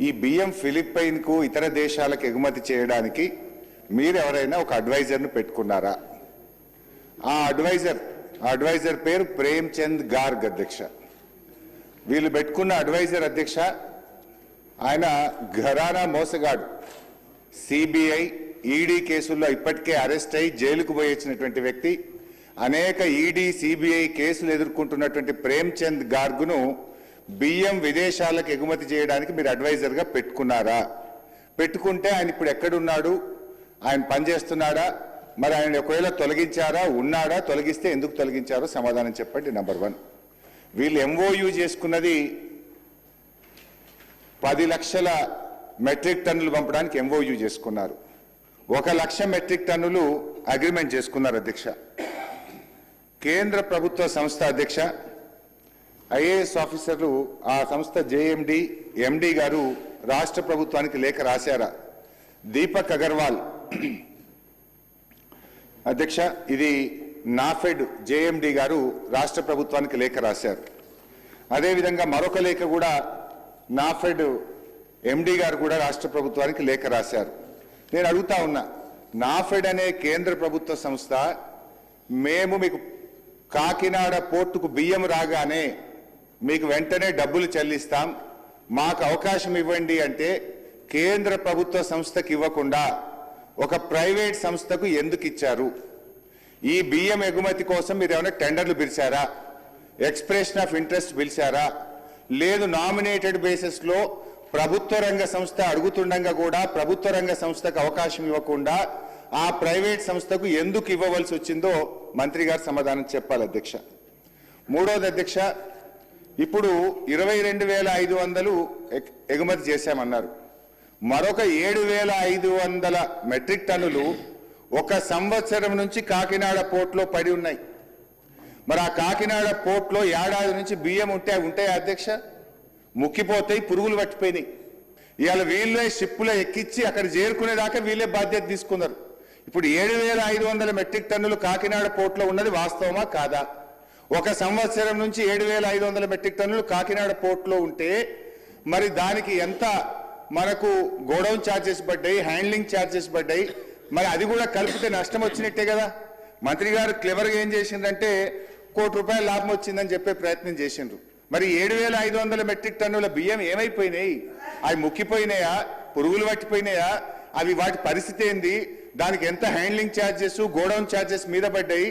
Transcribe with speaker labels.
Speaker 1: ఈ బియ్యం ఫిలిప్పైన్కు ఇతర దేశాలకు ఎగుమతి చేయడానికి మీరు ఎవరైనా ఒక అడ్వైజర్ను పెట్టుకున్నారా? ఆ అడ్వైజర్ పేరు ప్రేమ్ చంద్ గార్గ్ అధ్యక్ష. వీళ్ళు పెట్టుకున్న అడ్వైజర్ అధ్యక్ష ఆయన ఘరానా మోసగాడు. సిబిఐ ఈడీ కేసుల్లో ఇప్పటికే అరెస్ట్ అయి జైలుకు పోయొచ్చినటువంటి వ్యక్తి. అనేక ఈడీ సిబిఐ కేసులు ఎదుర్కొంటున్నటువంటి ప్రేమ్ చంద్ గార్గ్ను బియ్యం విదేశాలకు ఎగుమతి చేయడానికి మీరు అడ్వైజర్గా పెట్టుకున్నారా? పెట్టుకుంటే ఆయన ఇప్పుడు ఎక్కడున్నాడు? ఆయన పనిచేస్తున్నాడా? మరి ఆయన ఒకవేళ తొలగించారా? ఉన్నాడా? తొలగిస్తే ఎందుకు తొలగించారో సమాధానం చెప్పండి. నెంబర్ 1, వీళ్ళు ఎంఓయూ చేసుకున్నది 10 లక్షల మెట్రిక్ టన్నులు పంపడానికి ఎంఓయూ చేసుకున్నారు. 1 లక్ష మెట్రిక్ టన్నులు అగ్రిమెంట్ చేసుకున్నారు అధ్యక్ష. కేంద్ర ప్రభుత్వ సంస్థ అధ్యక్ష ఐఏఎస్ ఆఫీసర్లు ఆ సంస్థ జేఎండి ఎండి గారు రాష్ట్ర ప్రభుత్వానికి లేఖ రాశారా? దీపక్ అగర్వాల్ అధ్యక్ష, ఇది నాఫెడ్ జేఎండి గారు రాష్ట్ర ప్రభుత్వానికి లేఖ రాశారు. అదేవిధంగా మరొక లేఖ కూడా నాఫెడ్ ఎండి గారు కూడా రాష్ట్ర ప్రభుత్వానికి లేఖ రాశారు. నేను అడుగుతా ఉన్నా, నాఫెడ్ అనే కేంద్ర ప్రభుత్వ సంస్థ మేము మీకు కాకినాడ పోర్టుకు బియ్యం రాగానే మీకు వెంటనే డబ్బులు చెల్లిస్తాం, మాకు అవకాశం ఇవ్వండి అంటే కేంద్ర ప్రభుత్వ సంస్థకి ఇవ్వకుండా ఒక ప్రైవేట్ సంస్థకు ఎందుకు ఇచ్చారు? ఈ బియ్యం ఎగుమతి కోసం మీరు ఏమైనా టెండర్లు పిలిచారా? ఎక్స్ప్రెషన్ ఆఫ్ ఇంట్రెస్ట్ పిలిచారా? లేదు నామినేటెడ్ బేసిస్లో ప్రభుత్వ రంగ సంస్థ అడుగుతుండగా కూడా ప్రభుత్వ రంగ సంస్థకు అవకాశం ఇవ్వకుండా ఆ ప్రైవేట్ సంస్థకు ఎందుకు ఇవ్వవలసి వచ్చిందో మంత్రి గారు సమాధానం చెప్పాలి అధ్యక్ష. మూడోది అధ్యక్ష, ఇప్పుడు 22,500 ఎగుమతి చేశామన్నారు. మరొక 7,500 మెట్రిక్ టన్నులు 1 సంవత్సరం నుంచి కాకినాడ పోర్టులో పడి ఉన్నాయి. మరి ఆ కాకినాడ పోర్టులో ఏడాది నుంచి బియ్యం ఉంటాయి అధ్యక్ష, ముక్కిపోతాయి, పురుగులు పట్టిపోయినాయి. ఇవాళ వీళ్ళే షిప్పులో ఎక్కించి అక్కడ చేరుకునేదాకా వీళ్ళే బాధ్యత తీసుకున్నారు. ఇప్పుడు 7,500 మెట్రిక్ టన్నులు కాకినాడ పోర్టులో ఉన్నది వాస్తవమా కాదా? 1 సంవత్సరం నుంచి 7,500 మెట్రిక్ టన్నులు కాకినాడ పోర్టులో ఉంటే మరి దానికి ఎంత మనకు గోడౌన్ ఛార్జెస్ పడ్డాయి, హ్యాండ్లింగ్ ఛార్జెస్ పడ్డాయి, మరి అది కూడా కలిపితే నష్టం వచ్చినట్టే కదా. మంత్రి గారు క్లెవర్గా ఏం చేసిందంటే ₹1 కోటి లాభం వచ్చిందని చెప్పే ప్రయత్నం చేసిండ్రు. మరి 7,500 మెట్రిక్ టన్నుల బియ్యం ఏమైపోయినాయి? అవి ముక్కిపోయినాయా? పురుగులు పట్టిపోయినాయా? అవి వాటి పరిస్థితి ఏంది? దానికి ఎంత హ్యాండ్లింగ్ ఛార్జెస్, గోడౌన్ ఛార్జెస్ మీద పడ్డాయి?